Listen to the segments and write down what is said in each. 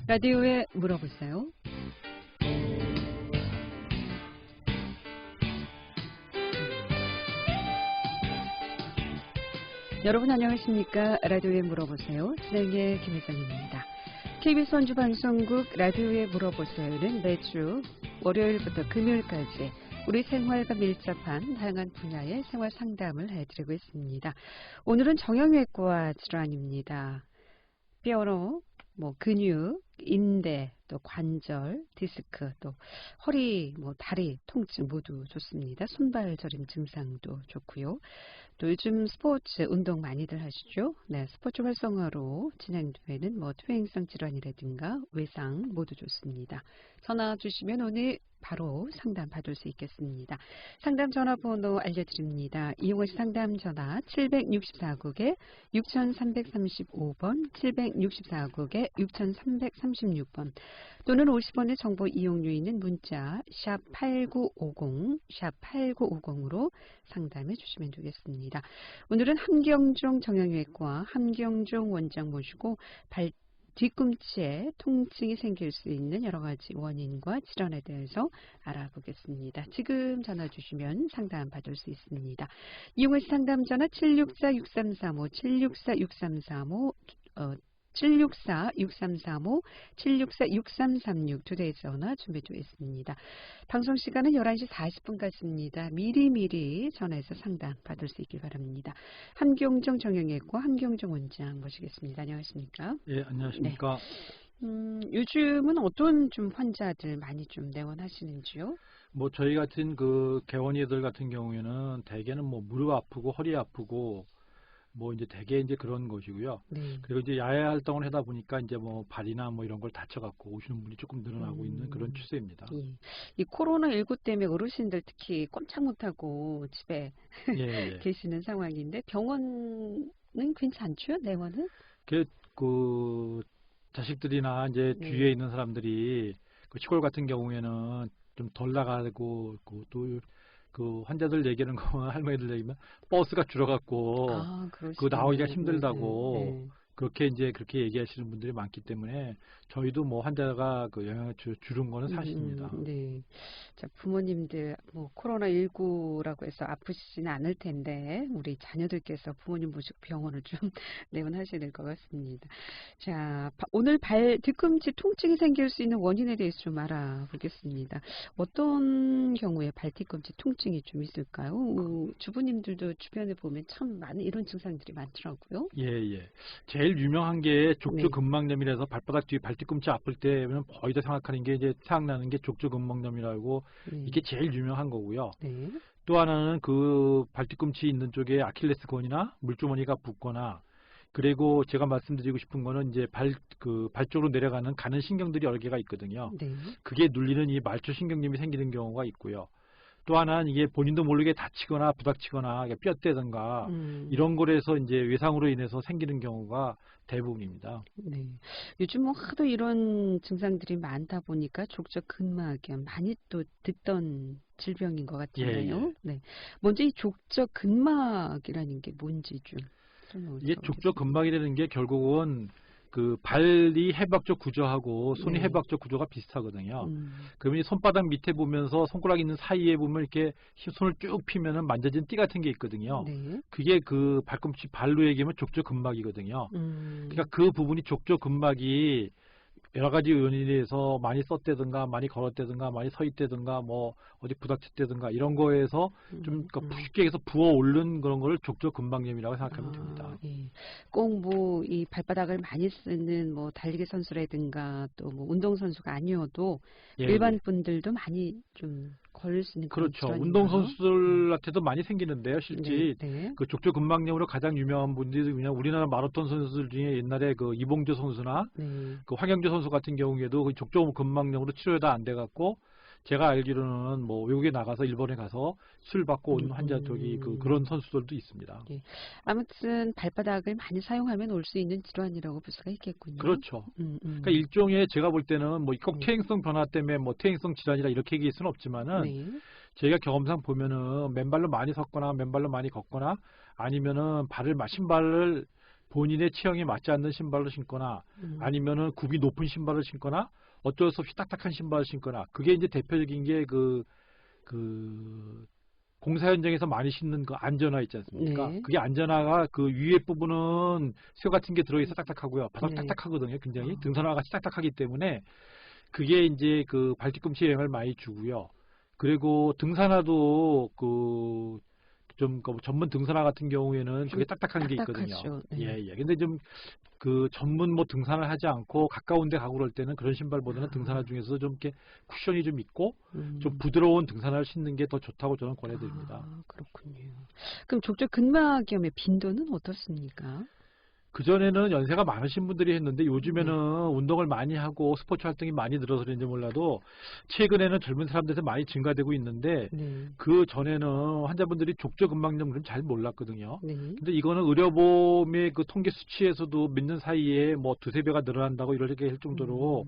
라디오에 물어보세요. 여러분 안녕하십니까? 라디오에 물어보세요. 진행의 김혜정입니다. KBS 원주방송국 라디오에 물어보세요는 매주 월요일부터 금요일까지 우리 생활과 밀접한 다양한 분야의 생활 상담을 해드리고 있습니다. 오늘은 정형외과 질환입니다. 뼈로, 근육, 인대, 또 관절, 디스크, 또 허리, 다리 통증 모두 좋습니다. 손발 저림 증상도 좋고요. 또 요즘 스포츠 운동 많이들 하시죠? 네, 스포츠 활성화로 진행되는 퇴행성 질환이라든가 외상 모두 좋습니다. 전화 주시면 오늘 바로 상담 받을 수 있겠습니다. 상담 전화번호 알려드립니다. 이용하실 상담 전화 764국에 6335번, 764국에 6336번 또는 50원의 정보 이용료 있는 문자 샵 8950, 샵 8950으로 상담해 주시면 되겠습니다. 오늘은 함경종 정형외과 함경종 원장 모시고 뒤꿈치에 통증이 생길 수 있는 여러 가지 원인과 질환에 대해서 알아보겠습니다. 지금 전화 주시면 상담 받을 수 있습니다. 이용하실 상담 전화 764-6335, 764-6335, 764-6335, 764-6336 두 대의 전화 준비되어 있습니다. 방송 시간은 11시 40분까지입니다. 미리미리 전화해서 상담 받을 수 있길 바랍니다. 함경종 정형외과 함경종 원장 모시겠습니다. 안녕하십니까? 예, 안녕하십니까? 네. 요즘은 어떤 환자들 많이 내원하시는지요? 저희 같은 개원이들 같은 경우에는 대개는 무릎 아프고 허리 아프고 이제 대개 이제 그런 것이고요. 네. 그리고 이제 야외 활동을 하다 보니까 이제 발이나 이런 걸 다쳐갖고 오시는 분이 조금 늘어나고 있는 그런 추세입니다. 예. 이 코로나19 때문에 어르신들 특히 꼼짝 못하고 집에 예. 계시는 상황인데 병원은 괜찮죠? 내원은? 그 자식들이나 이제 네. 주위에 있는 사람들이 시골 같은 경우에는 좀 덜 나가고 또 환자들 얘기하는 거 할머니들 얘기면 버스가 줄어갖고 나오기가 힘들다고 네. 그렇게 얘기하시는 분들이 많기 때문에 저희도 한자가 영향을 주는 거는 사실입니다. 네. 자, 부모님들 코로나19라고 해서 아프시지는 않을 텐데 우리 자녀들께서 부모님 모시고 병원을 좀 내원하셔야 될 것 같습니다. 자, 오늘 뒤꿈치 통증이 생길 수 있는 원인에 대해서 좀 알아보겠습니다. 어떤 경우에 뒤꿈치 통증이 좀 있을까요? 주부님들도 주변에 보면 참 많은 이런 증상들이 많더라고요. 예. 제일 유명한 게 족저근막염이라서 발바닥 뒤 발뒤꿈치 아플 때는 거의 다 생각하는 게 이제 생각나는 게 족저근막염이라고 이게 제일 유명한 거고요. 네. 또 하나는 발뒤꿈치 있는 쪽에 아킬레스건이나 물주머니가 붓거나 그리고 제가 말씀드리고 싶은 거는 이제 발 쪽으로 내려가는 가는 신경들이 여러 개가 있거든요. 네. 그게 눌리는 이 말초신경염이 생기는 경우가 있고요. 또 하나는 이게 본인도 모르게 다치거나 부닥치거나 뼈대든가 이런 거에서 이제 외상으로 인해서 생기는 경우가 대부분입니다. 네. 요즘 하도 이런 증상들이 많다 보니까 족저근막염 많이 또 듣던 질병인 것 같은데요. 예. 네. 먼저 이 족저근막이라는 게 뭔지 좀 설명을 이게 족저근막이라는 게 결국은 발이 해박적 구조하고 손이 해박적 구조가 비슷하거든요. 그러면 손바닥 밑에 보면서 손가락 있는 사이에 보면 이렇게 손을 쭉 피면은 만져진 띠 같은 게 있거든요. 네. 그게 발꿈치 발로 얘기하면 족저근막이거든요. 그러니까 그 부분이 족저근막이 여러 가지 원인에서 많이 썼다든가 많이 걸었다든가 많이 서 있다든가 어디 부닥쳤다든가 이런 거에서 좀 쉽게 해서 부어 오른 그런 거를 족저근막염이라고 생각하면 됩니다. 예. 꼭 이 발바닥을 많이 쓰는 달리기 선수라든가 또 운동 선수가 아니어도 일반 분들도 많이 좀 걸릴 수 있는 그런 그렇죠. 질환인가요? 운동 선수들한테도 많이 생기는데요. 실제 네. 족저근막염으로 가장 유명한 분들이 그냥 우리나라 마라톤 선수들 중에 옛날에 이봉주 선수나 황영조 선수 같은 경우에도 족저근막염으로 치료가 안 돼갖고 제가 알기로는 외국에 나가서 일본에 가서 술 받고 온 환자 그런 선수들도 있습니다. 네. 아무튼 발바닥을 많이 사용하면 올 수 있는 질환이라고 볼 수가 있겠군요. 그렇죠. 그러니까 일종의 제가 볼 때는 꼭 퇴행성 변화 때문에 퇴행성 질환이라 이렇게 얘기할 수는 없지만은 저희가 경험상 보면은 맨발로 많이 섰거나 맨발로 많이 걷거나 아니면은 신발을 본인의 체형에 맞지 않는 신발을 신거나 아니면은 굽이 높은 신발을 신거나 어쩔 수 없이 딱딱한 신발을 신거나 그게 이제 대표적인 게 공사 현장에서 많이 신는 그 안전화 있지 않습니까? 네. 그게 안전화가 그 위에 부분은 쇠 같은 게 들어있어 딱딱하고요. 바닥 네. 딱딱하거든요. 굉장히 등산화가 같이 딱딱하기 때문에 그게 이제 그 발뒤꿈치에 영향을 많이 주고요. 그리고 등산화도 좀 전문 등산화 같은 경우에는 그게 딱딱한 게 있거든요. 네. 예. 근데 좀 전문 등산을 하지 않고 가까운 데 가고 그럴 때는 그런 신발보다는 등산화 중에서 좀 이렇게 쿠션이 좀 있고 좀 부드러운 등산화를 신는 게 더 좋다고 저는 권해드립니다. 그렇군요. 그럼 족저 근막염의 빈도는 어떻습니까? 그전에는 연세가 많으신 분들이 했는데 요즘에는 운동을 많이 하고 스포츠 활동이 많이 늘어서 그런지 몰라도 최근에는 젊은 사람들에서 많이 증가되고 있는데 그 전에는 환자분들이 족저 근막염을 잘 몰랐거든요. 근데 이거는 의료보험의 그 통계 수치에서도 몇 년 사이에 뭐 두세 배가 늘어난다고 이렇게 할 정도로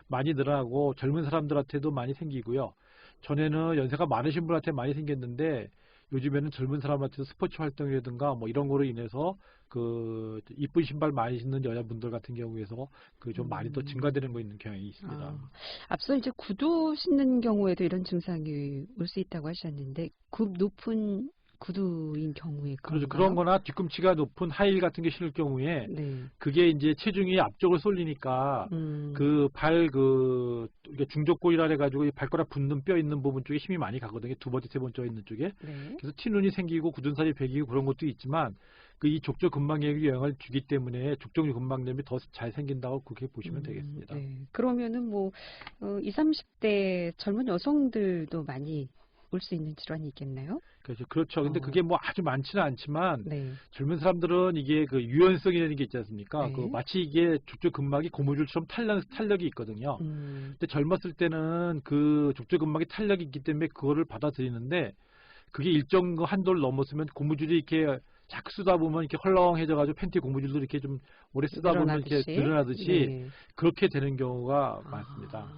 많이 늘어나고 젊은 사람들한테도 많이 생기고요. 전에는 연세가 많으신 분한테 많이 생겼는데 요즘에는 젊은 사람한테도 스포츠 활동이라든가 뭐 이런 거로 인해서 이쁜 신발 많이 신는 여자분들 같은 경우에서 좀 많이 더 증가되는 거 있는 경향이 있습니다. 앞서 이제 구두 신는 경우에도 이런 증상이 올 수 있다고 하셨는데 굽 높은 구두인 경우에 그렇죠. 그런 거나 뒤꿈치가 높은 하이힐 같은 게 신을 경우에 그게 이제 체중이 앞쪽으로 쏠리니까 중족골이라 해가지고 발가락 붙는 뼈 있는 부분 쪽에 힘이 많이 가거든요. 두 번째, 세 번째 있는 쪽에. 그래서 티눈이 생기고 굳은 살이 배기고 그런 것도 있지만 이 족저 근막염이 영향을 주기 때문에 족저 근막염이 더 잘 생긴다고 그렇게 보시면 되겠습니다. 그러면은 뭐 20, 30대 젊은 여성들도 많이 올 수 있는 질환이 있겠나요? 그렇죠. 근데 그게 뭐 아주 많지는 않지만 젊은 사람들은 이게 유연성이라는 게 있지 않습니까? 마치 이게 족저 근막이 고무줄처럼 탄력이 있거든요. 근데 젊었을 때는 그 족저 근막이 탄력이 있기 때문에 그거를 받아들이는데 그게 일정 한도를 넘었으면 고무줄이 이렇게 자꾸 쓰다 보면 이렇게 헐렁해져가지고 팬티 고무줄도 이렇게 좀 오래 쓰다 보면 이렇게 늘어나듯이 그렇게 되는 경우가 많습니다.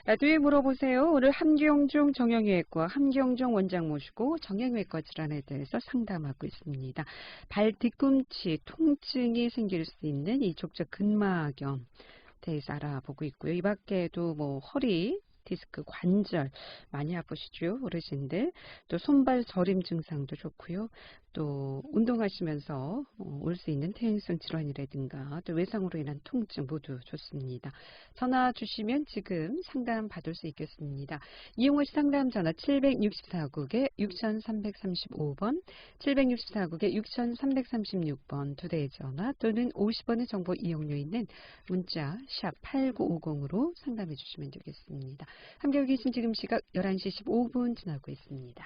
라디오에 물어보세요. 오늘 함경중 정형외과 함경중 원장 모시고 정형외과 질환에 대해서 상담하고 있습니다. 발 뒤꿈치 통증이 생길 수 있는 이 족저 근막염 대해서 알아보고 있고요. 이 밖에도 뭐 허리, 디스크, 관절 많이 아프시죠? 어르신들. 또 손발 저림 증상도 좋고요. 또 운동하시면서 올 수 있는 퇴행성 질환이라든가 또 외상으로 인한 통증 모두 좋습니다. 전화 주시면 지금 상담 받을 수 있겠습니다. 이용호 씨 상담 전화 764국에 6335번, 764국에 6336번 두 대의 전화 또는 50원의 정보 이용료 있는 문자 샵 8950으로 상담해 주시면 되겠습니다. 함께 계신 지금 시각 11시 15분 지나고 있습니다.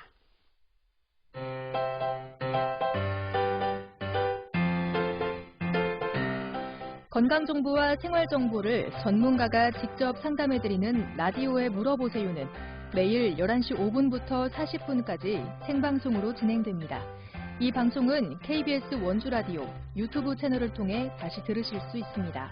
건강정보와 생활정보를 전문가가 직접 상담해드리는 라디오에 물어보세요는 매일 11시 5분부터 40분까지 생방송으로 진행됩니다. 이 방송은 KBS 원주라디오 유튜브 채널을 통해 다시 들으실 수 있습니다.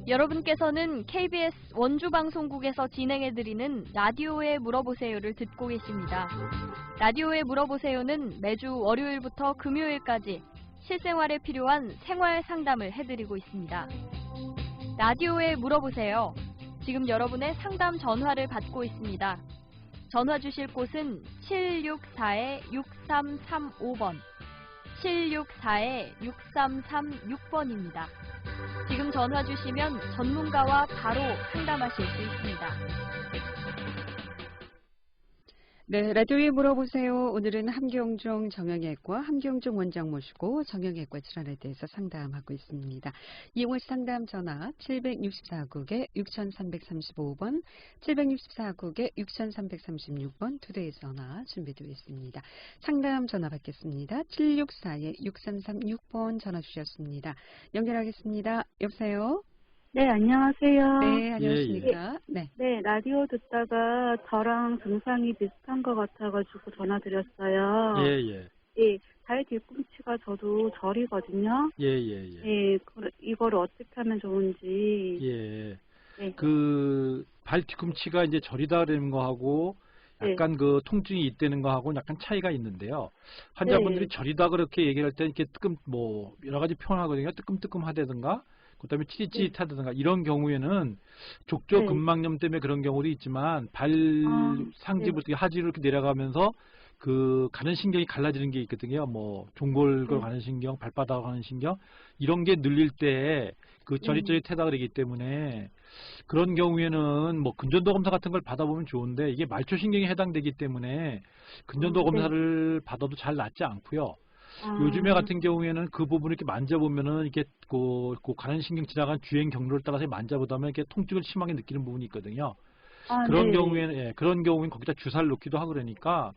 여러분께서는 KBS 원주방송국에서 진행해드리는 라디오에 물어보세요를 듣고 계십니다. 라디오에 물어보세요는 매주 월요일부터 금요일까지 실생활에 필요한 생활 상담을 해드리고 있습니다. 라디오에 물어보세요. 지금 여러분의 상담 전화를 받고 있습니다. 전화 주실 곳은 764-6335번, 764-6336번입니다. 지금 전화 주시면 전문가와 바로 상담하실 수 있습니다. 네, 라디오에 물어보세요. 오늘은 함경중 정형외과 함경중 원장 모시고 정형외과 질환에 대해서 상담하고 있습니다. 이용호 씨 상담 전화 764국에 6335번, 764국에 6336번 두 대의 전화 준비되어 있습니다. 상담 전화 받겠습니다. 764-6336번 전화 주셨습니다. 연결하겠습니다. 여보세요? 네, 안녕하세요. 네, 안녕하십니까? 네, 라디오 듣다가 저랑 증상이 비슷한 것 같아가지고 전화드렸어요. 예. 발 뒤꿈치가 저도 저리거든요. 예. 이거를 어떻게 하면 좋은지. 예. 네. 발 뒤꿈치가 이제 저리다 그러는 거하고 약간 그 통증이 있다는 거하고 약간 차이가 있는데요. 환자분들이 저리다 그렇게 얘기를 할 때 이렇게 뭐 여러 가지 표현하거든요. 뜨끔뜨끔하다든가, 그다음에 찌릿찌릿하다든가 이런 경우에는 족저근막염 때문에 그런 경우도 있지만 발 상지부터 하지로 이렇게 내려가면서 그 가는 신경이 갈라지는 게 있거든요. 뭐 종골 가는 신경, 발바닥 가는 신경 이런 게 눌릴 때 그 저릿저릿하다 그러기 때문에 그런 경우에는 뭐 근전도 검사 같은 걸 받아보면 좋은데 이게 말초신경에 해당되기 때문에 근전도 검사를 받아도 잘 낫지 않고요. 요즘에 같은 경우에는 그 부분을 이렇게 만져보면은 이렇게 그 가는 신경 지나간 주행 경로를 따라서 만져보다면 이렇게 통증을 심하게 느끼는 부분이 있거든요. 그런 경우에는 그런 경우에는 거기다 주사를 놓기도 하고 그러니까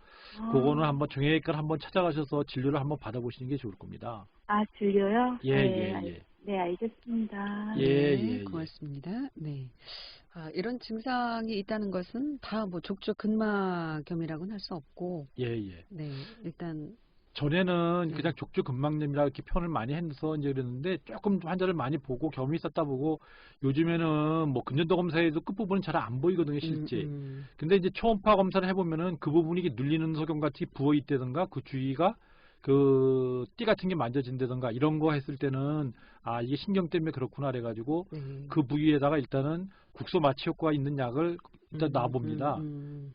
그거는 한번 정형외과를 한번 찾아가셔서 진료를 한번 받아보시는 게 좋을 겁니다. 아, 진료요? 예. 네, 알겠습니다. 네, 고맙습니다. 네. 이런 증상이 있다는 것은 다 뭐 족저근막염이라고는 할 수 없고. 네, 일단 전에는 그냥 족저근막염이라 이렇게 표현을 많이 해서 이제 그랬는데 조금 환자를 많이 보고 경험이 있었다 보고 요즘에는 뭐 근전도 검사에도 끝부분은 잘 안 보이거든요, 실제. 근데 이제 초음파 검사를 해보면은 그 부분이 이렇게 눌리는 소경같이 부어 있다든가 그 주위가 그 띠 같은 게 만져진다든가 이런 거 했을 때는 이게 신경 때문에 그렇구나 그래가지고 그 부위에다가 일단은 국소 마취 효과가 있는 약을 일단 놔봅니다.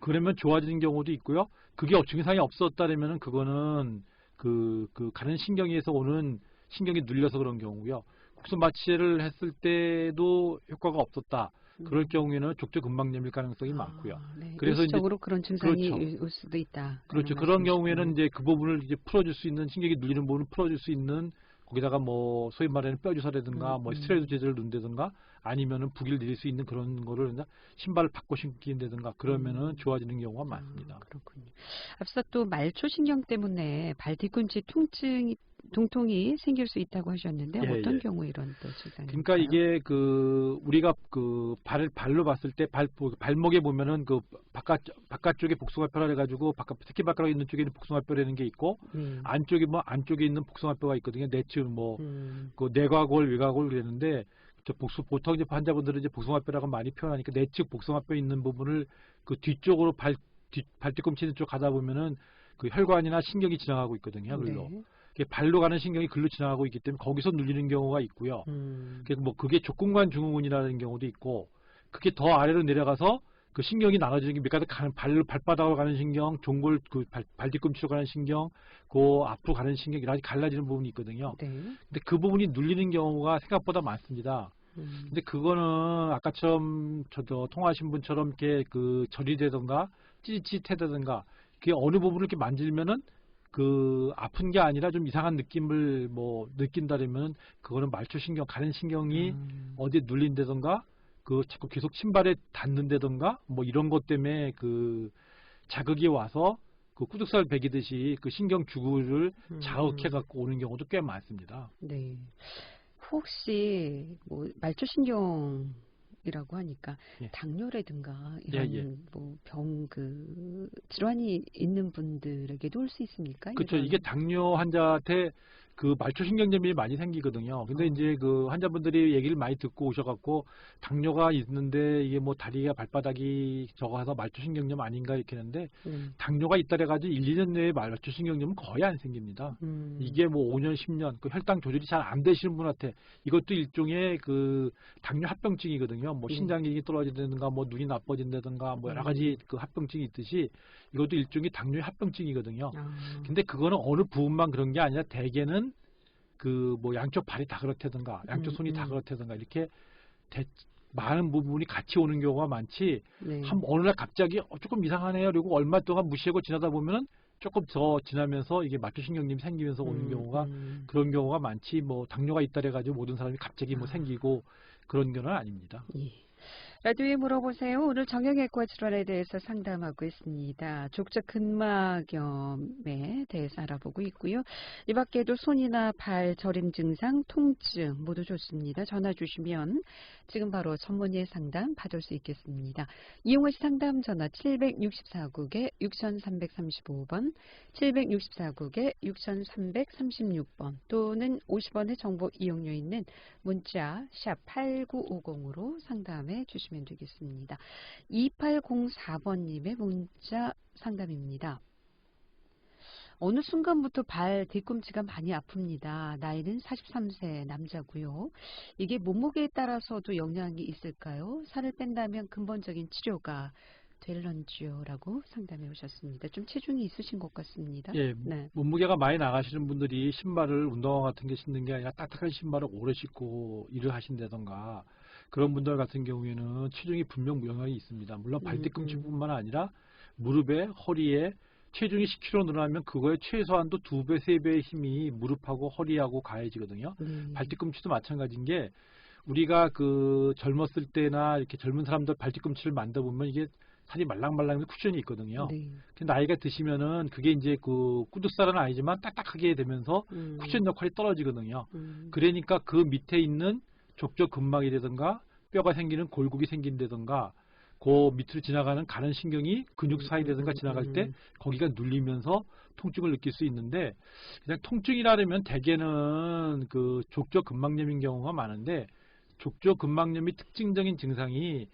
그러면 좋아지는 경우도 있고요. 그게 증상이 없었다면은 그거는 그 가는 신경에서 오는 신경이 눌려서 그런 경우고요. 국소 마취를 했을 때도 효과가 없었다. 그럴 경우에는 족저근막염일 가능성이 많고요. 그래서 일시적으로 그런 증상이 올 수도 있다. 그렇죠. 그런 경우에는 이제 그 부분을 이제 풀어줄 수 있는 신경이 눌리는 부분을 풀어줄 수 있는 거기다가 뭐 소위 말하는 뼈 주사라든가 뭐 스테로이드 제제를 넣는다든가 아니면은 부기를 내릴 수 있는 그런 거를 신발을 바꿔 신긴다든가 그러면은 좋아지는 경우가 많습니다. 그렇군요. 앞서 또 말초신경 때문에 발 뒤꿈치 통통이 생길 수 있다고 하셨는데 어떤 경우에 이런 또 증상이 그러니까 이게 그 우리가 그 발로 봤을 때 발목에 보면은 그 바깥쪽에 복숭아뼈라 해가지고 특히 바깥에 있는 쪽에는 복숭아뼈라는 게 있고 안쪽에 있는 복숭아뼈가 있거든요. 내측 그 내과골, 외과골 그랬는데 보통 이제 환자분들은 이제 복숭아뼈라고 많이 표현하니까 내측 복숭아뼈 있는 부분을 그 뒤쪽으로 발 뒤꿈치 있는 쪽 가다 보면은 그 혈관이나 신경이 지나가고 있거든요. 글로. 발로 가는 신경이 글로 지나가고 있기 때문에 거기서 눌리는 경우가 있고요. 그게 족근관 증후군이라는 경우도 있고, 그게 더 아래로 내려가서 그 신경이 나눠지는 게 몇 가지 발바닥으로 가는 신경, 종골 발 뒤꿈치로 가는 신경, 그 앞으로 가는 신경 이렇게 갈라지는 부분이 있거든요. 근데 그 부분이 눌리는 경우가 생각보다 많습니다. 근데 그거는 아까처럼 저도 통화하신 분처럼 이렇게 그 저리되던가 찌릿찌릿하다든가 그게 어느 부분을 이렇게 만지면은 그 아픈 게 아니라 좀 이상한 느낌을 뭐 느낀다면 그거는 말초신경, 가는 신경이 어디에 눌린다던가 그 자꾸 계속 신발에 닿는다던가 뭐 이런 것 때문에 그 자극이 와서 그 꾸둑살 베기듯이 그 신경 주구를 자극해 갖고 오는 경우도 꽤 많습니다. 네. 혹시 뭐 말초신경이라고 하니까 당뇨라든가 이런 뭐 병 그 질환이 있는 분들에게도 올 수 있습니까? 그렇죠. 이게 당뇨 환자한테 그 말초신경염이 많이 생기거든요. 근데 이제 그 환자분들이 얘기를 많이 듣고 오셔갖고 당뇨가 있는데 이게 뭐 다리가 발바닥이 저거서 말초신경염 아닌가 이렇게 했는데 당뇨가 있다 해가지고 1, 2년 내에 말초신경염은 거의 안 생깁니다. 이게 뭐 5년, 10년 그 혈당 조절이 잘 안 되시는 분한테 이것도 일종의 그 당뇨 합병증이거든요. 뭐 신장 기능이 떨어진다든가 뭐 눈이 나빠진다든가 뭐 여러 가지 그 합병증이 있듯이 이것도 일종의 당뇨의 합병증이거든요. 근데 그거는 어느 부분만 그런 게 아니라 대개는 그 뭐 양쪽 발이 다 그렇다든가 양쪽 손이 다 그렇다든가 이렇게 많은 부분이 같이 오는 경우가 많지 어느 날 갑자기 조금 이상하네요 그리고 얼마 동안 무시하고 지나다 보면은 조금 더 지나면서 이게 말초신경염이 생기면서 오는 경우가 그런 경우가 많지 뭐 당뇨가 있다 해가지고 모든 사람이 갑자기 뭐 생기고 그런 경우는 아닙니다. 라디오에 물어보세요. 오늘 정형외과 질환에 대해서 상담하고 있습니다. 족저근막염에 대해서 알아보고 있고요. 이 밖에도 손이나 발 저림 증상, 통증 모두 좋습니다. 전화 주시면 지금 바로 전문의 상담 받을 수 있겠습니다. 이용하실 상담 전화 764국에 6335번, 764국에 6336번 또는 50원의 정보 이용료 있는 문자 샵 8950으로 상담해 주시면 주시면 되겠습니다. 2804번님의 문자 상담입니다. 어느 순간부터 발 뒤꿈치가 많이 아픕니다. 나이는 43세 남자고요. 이게 몸무게에 따라서도 영향이 있을까요? 살을 뺀다면 근본적인 치료가 될런지요? 라고 상담해 오셨습니다. 좀 체중이 있으신 것 같습니다. 예, 네. 몸무게가 많이 나가시는 분들이 신발을 운동화 같은 게 신는 게 아니라 딱딱한 신발을 오래 신고 일을 하신다던가 그런 분들 같은 경우에는 체중이 분명 영향이 있습니다. 물론 발뒤꿈치뿐만 아니라 무릎에, 허리에 체중이 10kg 늘어나면 그거에 최소한도 2배, 3배의 힘이 무릎하고 허리하고 가해지거든요. 발뒤꿈치도 마찬가지인 게 우리가 그 젊었을 때나 이렇게 젊은 사람들 발뒤꿈치를 만져보면 이게 살이 말랑말랑해서 쿠션이 있거든요. 네. 나이가 드시면은 그게 이제 그 꾸드살은 아니지만 딱딱하게 되면서 쿠션 역할이 떨어지거든요. 그러니까 그 밑에 있는 족저근막이라든가 뼈가 생기는 골국이 생긴다든가 그 밑으로 지나가는 가는 신경이 근육 사이라든가 지나갈 때 거기가 눌리면서 통증을 느낄 수 있는데 그냥 통증이라면 대개는 그 족저근막염인 경우가 많은데 족저근막염이 특징적인 증상이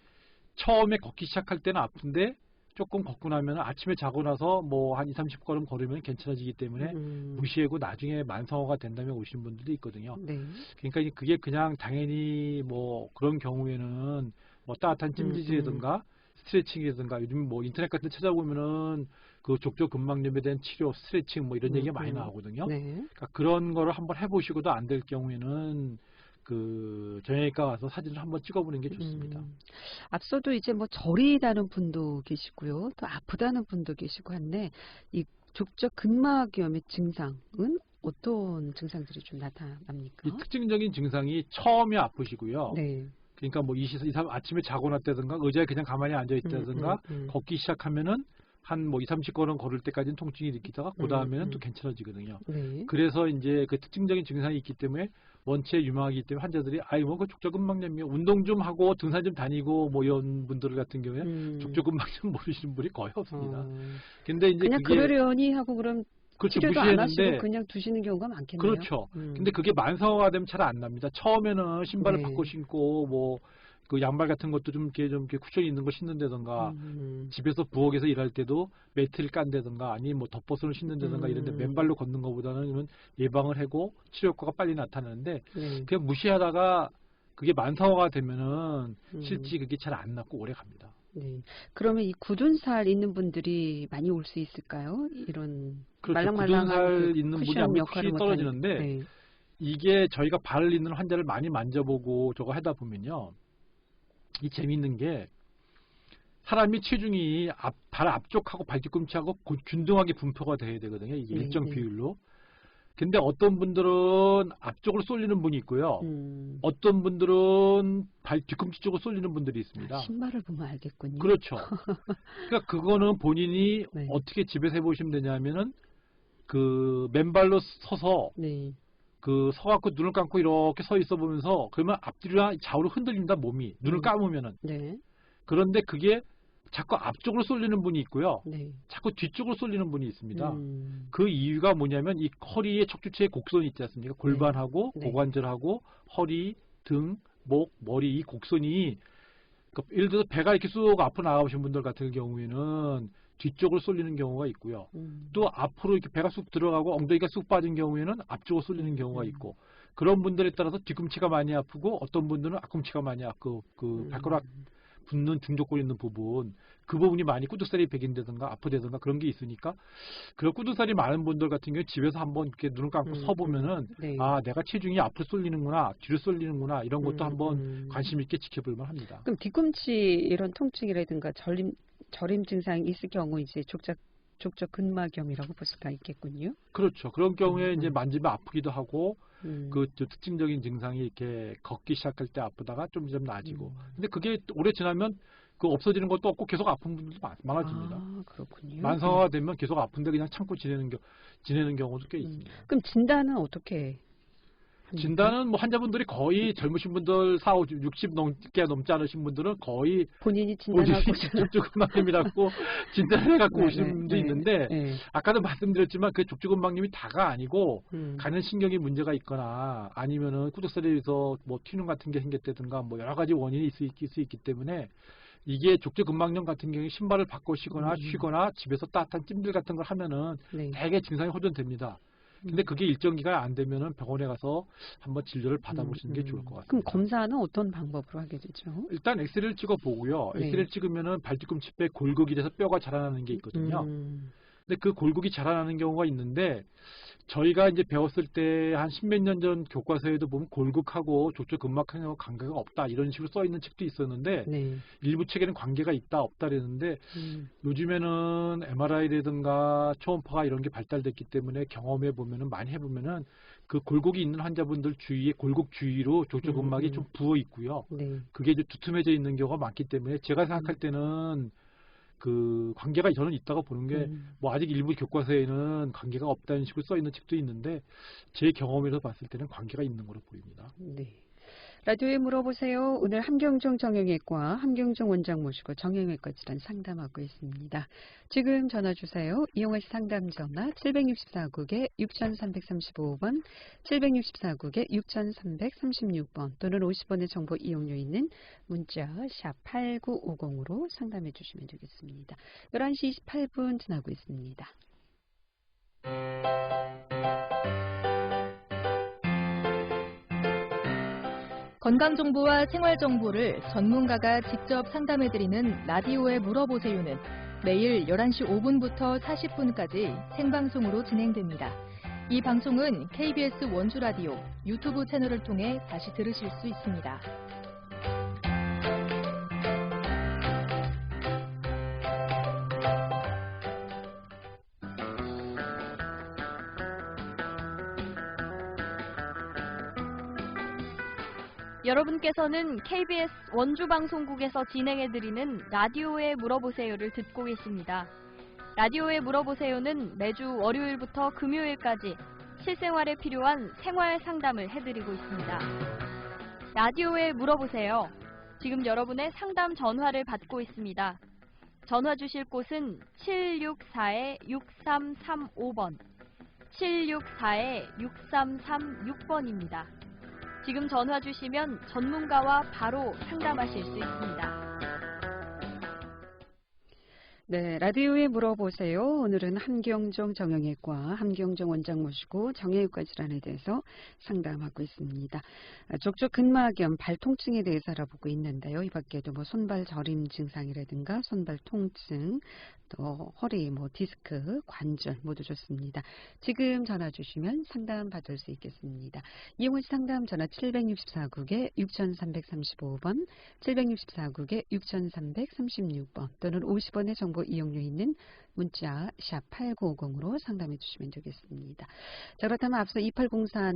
처음에 걷기 시작할 때는 아픈데 조금 걷고 나면 아침에 자고 나서 뭐 한 20-30걸음 걸으면 괜찮아지기 때문에 무시하고 나중에 만성화가 된다면 오시는 분들도 있거든요. 네. 그러니까 그게 그냥 당연히 뭐 그런 경우에는 뭐 따뜻한 찜질이라든가 스트레칭이라든가 요즘 뭐 인터넷 같은 데 찾아보면은 그 족저근막염에 대한 치료, 스트레칭 뭐 이런 얘기가 많이 나오거든요. 네. 그러니까 그런 거를 한번 해보시고도 안 될 경우에는 그 정형외과 가서 사진을 한번 찍어보는 게 좋습니다. 앞서도 이제 뭐 저리다는 분도 계시고요, 또 아프다는 분도 계시고 한데 이 족저근막염의 증상은 어떤 증상들이 좀 나타납니까? 이 특징적인 증상이 처음에 아프시고요. 네. 그러니까 뭐 23, 아침에 자고 났다든가 의자에 그냥 가만히 앉아 있다든가 걷기 시작하면은 한 뭐 20-30걸음 걸을 때까지는 통증이 느끼다가 그 다음에는 또 괜찮아지거든요. 네. 그래서 이제 그 특징적인 증상이 있기 때문에 원체 유망하기 때문에 환자들이 아이 뭐 그 족저근막염이요. 운동 좀 하고 등산 좀 다니고 뭐 이런 분들 같은 경우에 족저근막염 모르시는 분이 거의 없습니다. 근데 이제 그냥 그게 그러려니 하고 그럼 그렇죠, 치료도 안 하시고 무시했는데 그냥 두시는 경우가 많겠네요. 그렇죠. 근데 그게 만성화가 되면 잘 안 납니다. 처음에는 신발을 네. 바꿔 신고 뭐 그 양말 같은 것도 좀 이렇게 쿠션이 있는 거 신는다던가 집에서 부엌에서 일할 때도 매트를 깐다던가 아니 뭐 덮버섯을 신는다던가 이런데 맨발로 걷는 것보다는 예방을 하고 치료 효과가 빨리 나타나는데 그냥 무시하다가 그게 만성화가 되면은 실제 그게 잘 안 낫고 오래 갑니다. 네. 그러면 이 굳은 살 있는 분들이 많이 올 수 있을까요? 이런 그렇죠. 말랑말랑한 굳은 살 그 있는 분이 쿠션 아무래도 역할을 쿠션이 떨어지는데 네. 이게 저희가 발을 있는 환자를 많이 만져보고 저거 하다 보면요. 이 재미있는 게 사람이 체중이 발 앞쪽하고 발 뒤꿈치하고 균등하게 분포가 돼야 되거든요. 이게 일정 비율로. 근데 어떤 분들은 앞쪽으로 쏠리는 분이 있고요. 어떤 분들은 발 뒤꿈치 쪽으로 쏠리는 분들이 있습니다. 신발을 보면 알겠군요. 그렇죠. 그러니까 그거는 본인이 네. 어떻게 집에서 해보시면 되냐면은 그 맨발로 서서 네. 그 서갖고 눈을 감고 이렇게 서 있어 보면서 그러면 앞뒤로 좌우로 흔들린다 몸이 눈을 감으면은. 네. 그런데 그게 자꾸 앞쪽으로 쏠리는 분이 있고요. 네. 자꾸 뒤쪽으로 쏠리는 분이 있습니다. 그 이유가 뭐냐면 이 허리의 척추체의 곡선이 있지 않습니까? 골반하고 네. 고관절하고 허리, 등, 목, 머리 이 곡선이 예를 들어서 배가 이렇게 쑥 앞으로 나가보신 분들 같은 경우에는 뒤쪽으로 쏠리는 경우가 있고요. 또 앞으로 이렇게 배가 쑥 들어가고 엉덩이가 쑥 빠진 경우에는 앞쪽으로 쏠리는 경우가 있고 그런 분들에 따라서 뒤꿈치가 많이 아프고 어떤 분들은 앞꿈치가 많이 아프고 그 발가락 붙는 중족골 있는 부분 그 부분이 많이 꾸드살이 배긴다든가 아프다든가 그런 게 있으니까 그 꾸드살이 많은 분들 같은 경우에 집에서 한번 이렇게 눈을 감고 서 보면은 네. 아 내가 체중이 앞으로 쏠리는구나 뒤로 쏠리는구나 이런 것도 한번 관심 있게 지켜볼 만합니다. 그럼 뒤꿈치 이런 통증이라든가 저림 증상이 있을 경우 이제 족저근막염이라고 볼 수가 있겠군요. 그렇죠. 그런 경우에 이제 만지면 아프기도 하고 그 특징적인 증상이 이렇게 걷기 시작할 때 아프다가 좀 나아지고. 근데 그게 오래 지나면 그 없어지는 것도 없고 계속 아픈 분들도 많아집니다. 아, 그렇군요. 만성화가 되면 계속 아픈데 그냥 참고 지내는 경우도 꽤 있습니다. 그럼 진단은 어떻게 진단은 뭐 환자분들이 거의 젊으신 분들 60 넘게 넘지 않으신 분들은 거의 본인이 진단하고 족저근막염이라고 진단을 해갖고 오시는 분도 있는데 아까도 말씀드렸지만 그 족저근막염이 다가 아니고 가는 신경이 문제가 있거나 아니면은 꾸덕살에서 뭐 튀는 같은 게 생겼다든가 뭐 여러 가지 원인이 있을 수 있기 때문에 이게 족저근막염 같은 경우에 신발을 바꾸시거나 쉬거나 집에서 따뜻한 찜질 같은 걸 하면은 대개 증상이 호전됩니다. 근데 그게 일정 기간 안 되면은 병원에 가서 한번 진료를 받아보시는 게 좋을 것 같습니다. 그럼 검사는 어떤 방법으로 하게 되죠? 일단 엑스레이를 찍어 보고요. 엑스레이를 찍으면은 발뒤꿈치뼈에 골격이 돼서 뼈가 자라나는 게 있거든요. 근데 그 골격이 자라나는 경우가 있는데 저희가 이제 배웠을 때 한 십몇 년 전 교과서에도 보면 골격하고 족저근막하고 관계가 없다 이런 식으로 써 있는 책도 있었는데 일부 책에는 관계가 있다 없다 그랬는데 요즘에는 MRI라든가 초음파가 이런 게 발달됐기 때문에 경험해 보면은 많이 해보면은 그 골격이 있는 환자분들 주위에 골격 주위로 족저근막이 좀 부어 있고요. 그게 이제 두툼해져 있는 경우가 많기 때문에 제가 생각할 때는 그 관계가 저는 있다고 보는 게 뭐 아직 일부 교과서에는 관계가 없다는 식으로 써 있는 책도 있는데 제 경험에서 봤을 때는 관계가 있는 걸로 보입니다. 라디오에 물어보세요. 오늘 함경종 정형외과 함경종 원장 모시고 정형외과 질환 상담하고 있습니다. 지금 전화 주세요. 이용하시 상담 전화 764국에 6335번, 764국에 6336번 또는 50원의 정보 이용료 있는 문자 샵 8950으로 상담해 주시면 되겠습니다. 11시 28분 지나고 있습니다. 건강정보와 생활정보를 전문가가 직접 상담해드리는 라디오에 물어보세요는 매일 11시 5분부터 40분까지 생방송으로 진행됩니다. 이 방송은 KBS 원주라디오 유튜브 채널을 통해 다시 들으실 수 있습니다. 여러분께서는 KBS 원주방송국에서 진행해드리는 라디오에 물어보세요를 듣고 계십니다. 라디오에 물어보세요는 매주 월요일부터 금요일까지 실생활에 필요한 생활 상담을 해드리고 있습니다. 라디오에 물어보세요. 지금 여러분의 상담 전화를 받고 있습니다. 전화 주실 곳은 764-6335번, 764-6336번입니다. 지금 전화 주시면 전문가와 바로 상담하실 수 있습니다. 네, 라디오에 물어보세요. 오늘은 함경종 정형외과 함경종 원장 모시고 정형외과 질환에 대해서 상담하고 있습니다. 족저근막염, 발통증에 대해서 알아보고 있는데요. 이 밖에도 뭐 손발 저림 증상이라든가 손발 통증, 또 허리, 뭐 디스크, 관절 모두 좋습니다. 지금 전화 주시면 상담 받을 수 있겠습니다. 이용하시 상담 전화 764국에 6335번, 764국에 6336번 또는 50원의 정보 이용료 있는 문자 샵 8950으로 상담해 주시면 되겠습니다. 자, 그렇다면 앞서 2804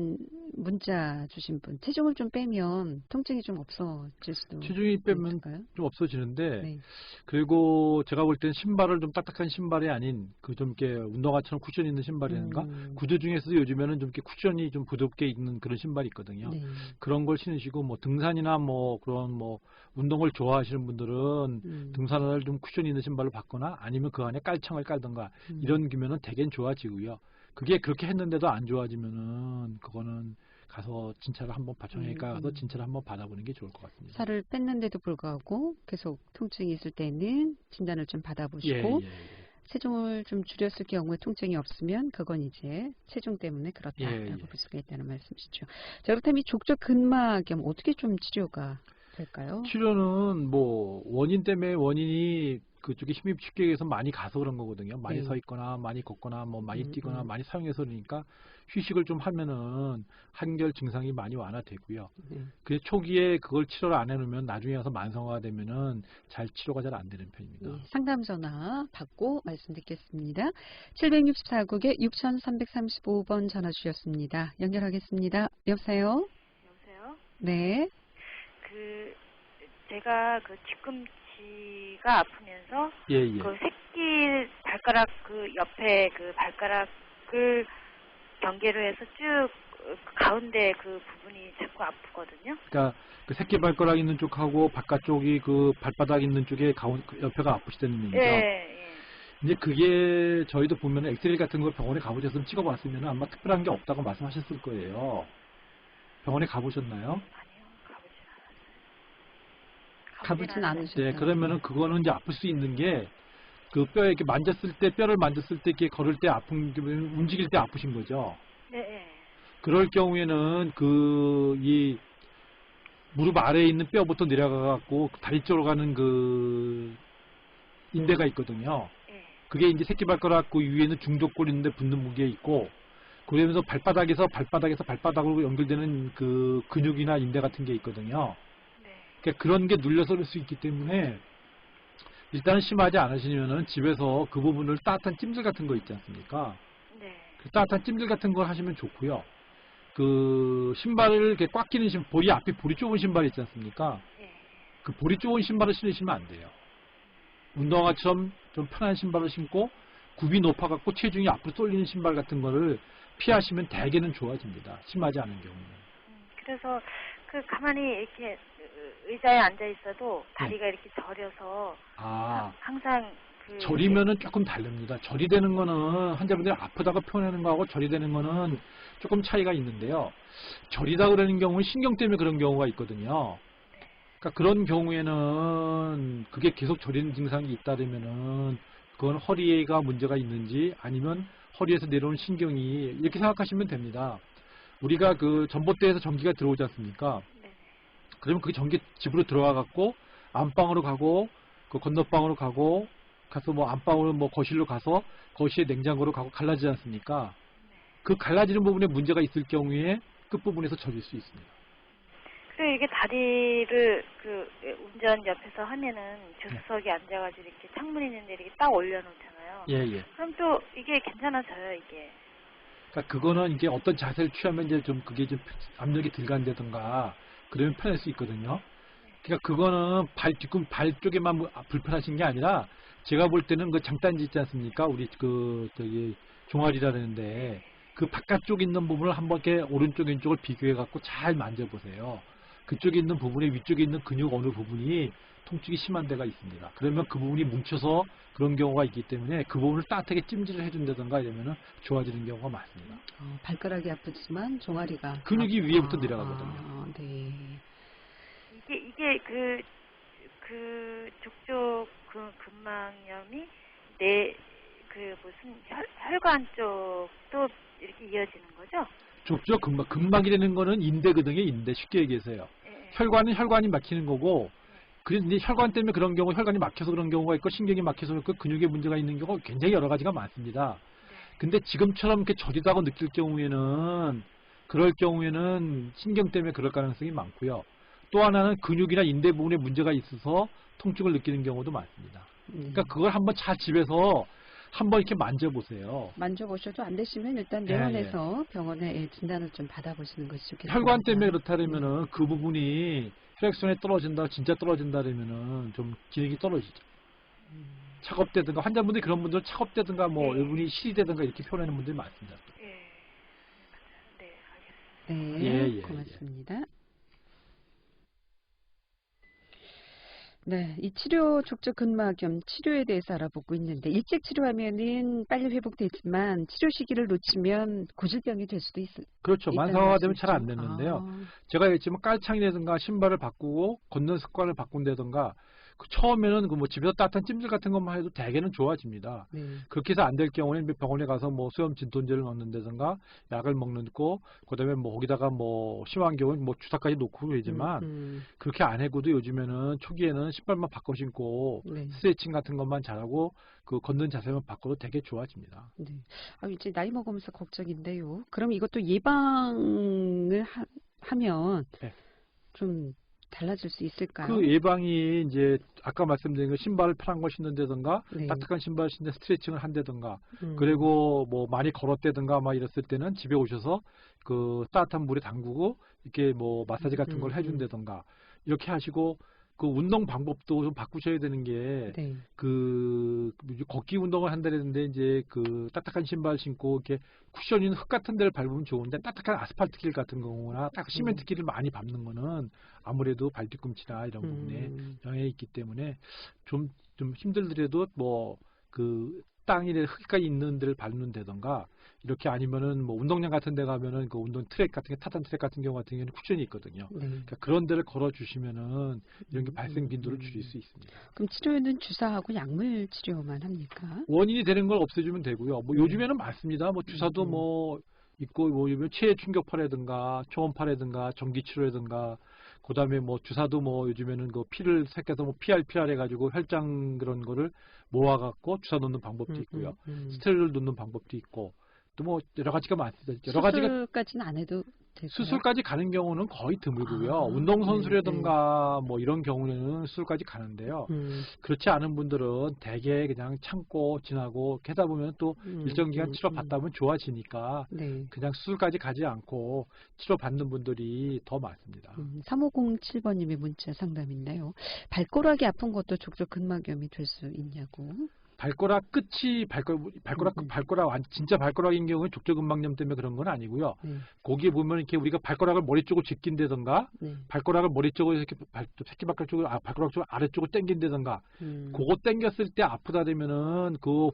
문자 주신 분, 체중을 좀 빼면 통증이 좀 없어질 수도 체중이 빼면 있을까요? 좀 없어지는데 그리고 제가 볼 땐 신발을 좀 딱딱한 신발이 아닌 그 좀 이렇게 운동화처럼 쿠션이 있는 신발이라든가 구두 중에서도 요즘에는 좀 이렇게 쿠션이 좀 부드럽게 있는 그런 신발이 있거든요. 그런 걸 신으시고 뭐 등산이나 뭐 그런 뭐 운동을 좋아하시는 분들은 등산화를 좀 쿠션이 있는 신발로 바꾸거나 아니면 그 안에 깔창을 깔던가 이런 기면은 대개는 좋아지고요. 그게 그렇게 했는데도 안 좋아지면은 그거는 가서 진찰을 한번 정형외과 가서 진찰을 한번 받아보는 게 좋을 것 같습니다. 살을 뺐는데도 불구하고 계속 통증이 있을 때는 진단을 좀 받아보시고 체중을 좀 줄였을 경우에 통증이 없으면 그건 이제 체중 때문에 그렇다라고 볼 수가 있다는 말씀이시죠. 자, 그렇다면 이 족저근막염 어떻게 좀 치료가 될까요? 치료는 뭐 원인 때문에 원인이 그쪽에 힘이 쉽게 의해서 많이 가서 그런 거거든요. 많이 서 있거나 많이 걷거나 뭐 많이 뛰거나 많이 사용해서 그러니까 휴식을 좀 하면은 한결 증상이 많이 완화되고요. 그 초기에 그걸 치료를 안 해놓으면 나중에 가서 만성화가 되면은 잘 치료가 잘 안 되는 편입니다. 상담 전화 받고 말씀 듣겠습니다. 764국에 6335번 전화 주셨습니다. 연결하겠습니다. 여보세요? 여보세요? 네. 제가 뒤꿈치가 아프면서 그 새끼 발가락 그 옆에 그 발가락을 경계로 해서 쭉 가운데 그 부분이 자꾸 아프거든요. 그러니까 그 새끼 발가락 있는 쪽하고 바깥쪽이 그 발바닥 있는 쪽에 옆에가 아프시다는 얘기죠. 예. 이제 그게 저희도 보면 엑스레이 같은 걸 병원에 가보셨으면 찍어봤으면 아마 특별한 게 없다고 말씀하셨을 거예요. 병원에 가보셨나요? 아니요, 가보진 않으셨죠. 네, 그러면은 그거는 이제 아플 수 있는 게 그 뼈에 이렇게 만졌을 때, 뼈를 만졌을 때 이렇게 걸을 때 아픈, 움직일 때 아프신 거죠. 네. 그럴 경우에는 이 무릎 아래에 있는 뼈부터 내려가갖고 다리 쪽으로 가는 그 인대가 있거든요. 그게 이제 새끼발가락 그 위에는 중족골 있는데 붙는 무게에 있고, 그러면서 발바닥에서 발바닥으로 연결되는 그 근육이나 인대 같은 게 있거든요. 그러니까 그런 게 눌려서 그럴 수 있기 때문에 일단은 심하지 않으시면은 집에서 그 부분을 따뜻한 찜질 같은 거 있지 않습니까? 그 따뜻한 찜질 같은 걸 하시면 좋고요. 그 신발을 이렇게 꽉 끼는 볼이 앞에 볼이 좁은 신발 있지 않습니까? 그 볼이 좁은 신발을 신으시면 안 돼요. 운동화처럼 좀 편한 신발을 신고 굽이 높아갖고 체중이 앞으로 쏠리는 신발 같은 거를 피하시면 대개는 좋아집니다. 심하지 않은 경우는. 그래서 그 가만히 이렇게 의자에 앉아 있어도 다리가 이렇게 저려서 항상 저리면은 조금 다릅니다. 저리 되는 거는 환자분들이 아프다고 표현하는 거하고 저리 되는 거는 조금 차이가 있는데요. 저리다 그러는 경우는 신경 때문에 그런 경우가 있거든요. 그러니까 그런 경우에는 그게 계속 저리는 증상이 있다면은 그건 허리가 문제가 있는지 아니면 허리에서 내려오는 신경이 이렇게 생각하시면 됩니다. 우리가 그 전봇대에서 전기가 들어오지 않습니까? 그러면 그 전기 집으로 들어와 갖고 안방으로 가고 그 건너방으로 가서 뭐 안방으로 뭐 거실로 가서 거실에 냉장고로 가고 갈라지지 않습니까? 그 갈라지는 부분에 문제가 있을 경우에 끝부분에서 저릴 수 있습니다. 그리고 이게 다리를 그 운전 옆에서 하면은 조수석에 앉아가지고 이렇게 창문 있는데 이렇게 딱 올려놓잖아요. 예. 그럼 또 이게 괜찮아져요, 이게. 그러니까 그거는 이게 어떤 자세를 취하면 이제 좀 그게 좀 압력이 덜 간다든가 그러면 편할 수 있거든요. 그러니까 그거는 발 쪽에만 불편하신 게 아니라 제가 볼 때는 그 장단지 있지 않습니까? 우리 종아리라는데 그 바깥쪽 있는 부분을 한번 이렇게 오른쪽 왼쪽을 비교해 갖고 잘 만져보세요. 그쪽에 있는 부분에 위쪽에 있는 근육 어느 부분이 통증이 심한 데가 있습니다. 그러면 그 부분이 뭉쳐서 그런 경우가 있기 때문에 그 부분을 따뜻하게 찜질을 해준다든가 이러면 좋아지는 경우가 많습니다. 발가락이 아프지만 종아리가 근육이 위에부터 내려가거든요. 네. 이게 그 족족 근막염이 무슨 혈관 쪽도 이렇게 이어지는 거죠? 족족 근막이라는 거는 인대거든요. 인대 쉽게 얘기해서요. 혈관은 혈관이 막히는 거고 그런데 혈관 때문에 그런 경우 혈관이 막혀서 그런 경우가 있고 신경이 막혀서 그렇고 근육에 문제가 있는 경우가 굉장히 여러 가지가 많습니다. 근데 지금처럼 이렇게 저리다고 느낄 경우에는 그럴 경우에는 신경 때문에 그럴 가능성이 많고요. 또 하나는 근육이나 인대 부분에 문제가 있어서 통증을 느끼는 경우도 많습니다. 그러니까 그걸 한번 잘 집에서 한번 이렇게 만져보세요. 만져보셔도 안 되시면 일단 내원해서 병원에 진단을 좀 받아보시는 것이 좋겠습니다. 혈관 때문에 그렇다면은 그 부분이 혈액순환이 진짜 떨어진다면은 좀 기능이 떨어지죠. 차갑다든가 환자분들이 그런 분들은 차갑다든가 뭐 여분이 실이다든가 이렇게 표현하는 분들이 많습니다. 네, 고맙습니다. 네, 이 치료 족저 근막염 치료에 대해서 알아보고 있는데 일찍 치료하면은 빨리 회복되지만 치료 시기를 놓치면 고질병이 될 수도 있어요. 그렇죠. 만성화가 되면 잘 안 됐는데요. 제가 얘기했지만 깔창이라든가 신발을 바꾸고 걷는 습관을 바꾼다든가 처음에는 뭐 집에서 따뜻한 찜질 같은 것만 해도 대개는 좋아집니다. 그렇게 해서 안 될 경우에는 병원에 가서 뭐 수염 진통제를 넣는다든가 약을 먹고 그다음에 뭐 거기다가 뭐 심한 경우는 뭐 주사까지 놓고 그러지만 그렇게 안 해고도 요즘에는 초기에는 신발만 바꿔 신고 스트레칭 같은 것만 잘하고 그 걷는 자세만 바꿔도 되게 좋아집니다. 네. 이제 나이 먹으면서 걱정인데요. 그럼 이것도 예방을 하면 좀 달라질 수 있을까요? 그 예방이 이제 아까 말씀드린 거 신발을 편한 걸 신는다든가 따뜻한 신발 신는 스트레칭을 한다든가 그리고 뭐 많이 걸었다든가 막 이랬을 때는 집에 오셔서 그 따뜻한 물에 담그고 이렇게 뭐 마사지 같은 걸 해준다든가 이렇게 하시고 그 운동 방법도 좀 바꾸셔야 되는 게, 네. 걷기 운동을 한다는데, 이제 그 딱딱한 신발 신고, 이렇게 쿠션 있는 흙 같은 데를 밟으면 좋은데, 딱딱한 아스팔트 길 같은 경우나, 딱 시멘트 길을 많이 밟는 거는 아무래도 발뒤꿈치나 이런 부분에 영향이 있기 때문에, 좀 힘들더라도 땅이나 흙이 있는 데를 밟는다던가, 이렇게 아니면은 뭐 운동장 같은 데 가면은 그 운동 트랙 같은 게 타단 트랙 같은 경우 같은 경우는 쿠션이 있거든요. 네. 그러니까 그런 데를 걸어 주시면은 이런 게 발생 빈도를 줄일 수 있습니다. 그럼 치료에는 주사하고 약물 치료만 합니까? 원인이 되는 걸 없애주면 되고요. 뭐 요즘에는 많습니다. 뭐 주사도 뭐 있고 뭐 요즘 체외 충격파라든가 초음파라든가 전기 치료라든가 그다음에 뭐 주사도 뭐 요즘에는 그 피를 새겨서 뭐 PRPR 해가지고 혈장 그런 거를 모아갖고 주사 놓는 방법도 있고요. 스테로이드를 놓는 방법도 있고. 또 뭐 여러 가지가 많습니다. 여러 가지가 수술까지는 안 해도 될까요? 수술까지 가는 경우는 거의 드물고요. 운동선수라든가 뭐 이런 경우에는 수술까지 가는데요. 그렇지 않은 분들은 대개 그냥 참고 지나고 하다 보면 또 일정 기간 치료 받다 보면 좋아지니까 네. 그냥 수술까지 가지 않고 치료 받는 분들이 더 많습니다. 3507번님의 문자 상담인데요. 발가락이 아픈 것도 족저 근막염이 될 수 있냐고. 발가락 끝이 발가락 진짜 발가락인 경우에 족저근막염 때문에 그런 건 아니고요. 거기에 보면 이렇게 우리가 발가락을 머리 쪽으로 제낀다던가 발가락을 머리 쪽으로 이렇게 새끼발가락 쪽으로 발가락 쪽으로 아래쪽으로 당긴다던가 그거 당겼을 때 아프다 되면은 그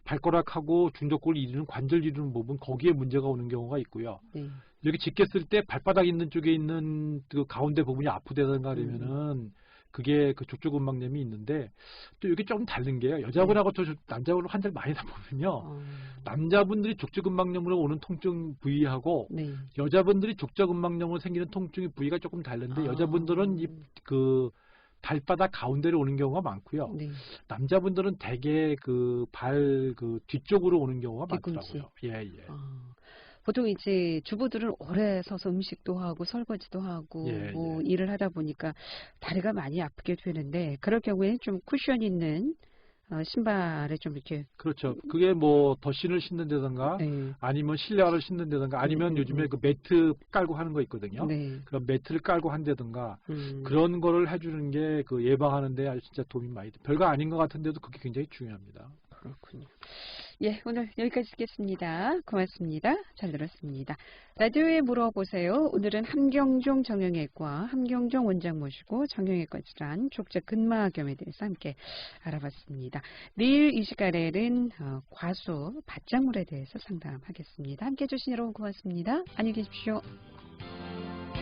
발가락하고 중족골을 이루는 관절 이루는 부분 거기에 문제가 오는 경우가 있고요. 여기 짚겠을 때 발바닥 있는 쪽에 있는 그 가운데 부분이 아프다던가 그러면은 그게 그 족저근막염이 있는데 또 이게 조금 다른 게요. 여자분하고 또 남자분하고 환자를 많이 보면요. 남자분들이 족저근막염으로 오는 통증 부위하고 여자분들이 족저근막염으로 생기는 통증의 부위가 조금 다른데 여자분들은 그 발바닥 가운데로 오는 경우가 많고요. 남자분들은 대개 그 뒤쪽으로 오는 경우가 많더라고요. 예. 보통 이제 주부들은 오래 서서 음식도 하고 설거지도 하고 뭐 일을 하다 보니까 다리가 많이 아프게 되는데 그럴 경우에 좀 쿠션 있는 신발에 좀 이렇게 그렇죠. 그게 뭐 더신을 신는다든가 아니면 실내화를 신는다든가 아니면 요즘에 그 매트 깔고 하는 거 있거든요. 그럼 매트를 깔고 한다든가 그런 거를 해주는 게 그 예방하는데 아주 진짜 도움이 많이 돼. 별거 아닌 것 같은데도 그게 굉장히 중요합니다. 그렇군요. 예, 오늘 여기까지 듣겠습니다. 고맙습니다. 잘 들었습니다. 라디오에 물어보세요. 오늘은 함경종 정형외과 함경종 원장 모시고 정형외과 질환 족저 근막염에 대해서 함께 알아봤습니다. 내일 이 시간에는 과수 밭작물에 대해서 상담하겠습니다. 함께해 주신 여러분 고맙습니다. 안녕히 계십시오.